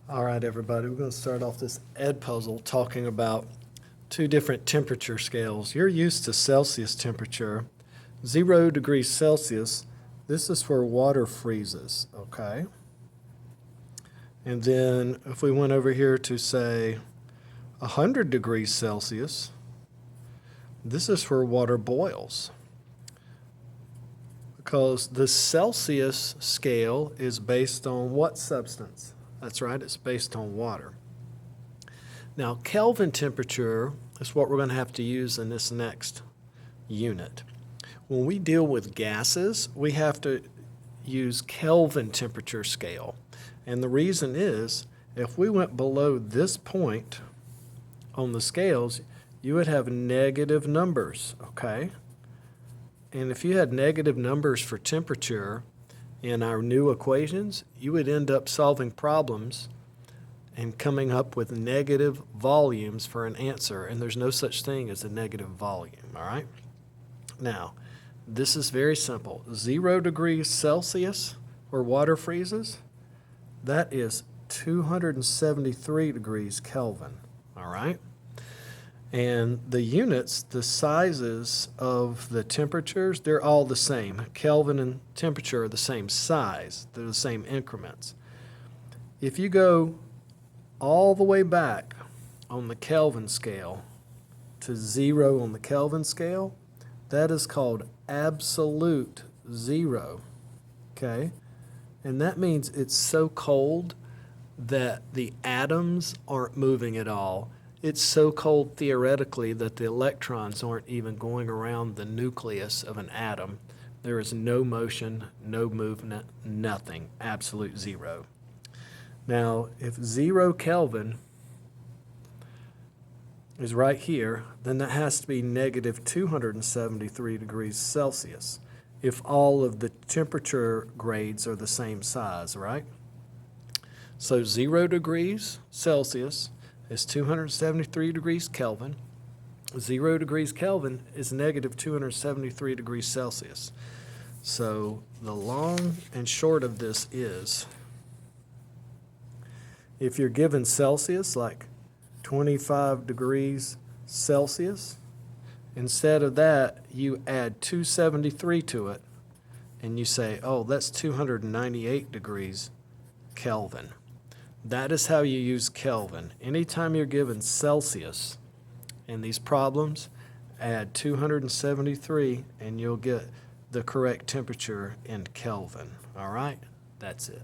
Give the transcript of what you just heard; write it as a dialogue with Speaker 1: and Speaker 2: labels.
Speaker 1: All right, everybody, we're going to start off this ed puzzle talking about two different temperature scales. You're used to Celsius temperature, 0 degrees Celsius. This is where water freezes, okay? And then if we went over here to, say, 100 degrees Celsius, this is where water boils. Because the Celsius scale is based on what substance? That's right, it's based on water. Now, Kelvin temperature is what we're going to have to use in this next unit. When we deal with gases, we have to use Kelvin temperature scale. And the reason is, if we went below this point on the scales, you would have negative numbers, okay? And if you had negative numbers for temperature in our new equations, you would end up solving problems and coming up with negative volumes for an answer, and there's no such thing as a negative volume, all right? Now, this is very simple. 0 degrees Celsius, where water freezes, that is 273 degrees Kelvin, all right? And the units, the sizes of the temperatures, they're all the same. Kelvin and temperature are the same size. They're the same increments. If you go all the way back on the Kelvin scale to 0 on the Kelvin scale, that is called absolute 0, okay? And that means it's so cold that the atoms aren't moving at all. It's so cold theoretically that the electrons aren't even going around the nucleus of an atom. There is no motion, no movement, nothing, absolute 0. Now, if 0 Kelvin is right here, then that has to be negative 273 degrees Celsius if all of the temperature grades are the same size, right? So 0 degrees Celsius is 273 degrees Kelvin. 0 degrees Kelvin is negative 273 degrees Celsius. So the long and short of this is, if you're given Celsius, like 25 degrees Celsius, instead of that, you add 273 to it, and you say, oh, that's 298 degrees Kelvin. That is how you use Kelvin. Anytime you're given Celsius in these problems, add 273 and you'll get the correct temperature in Kelvin. All right? That's it.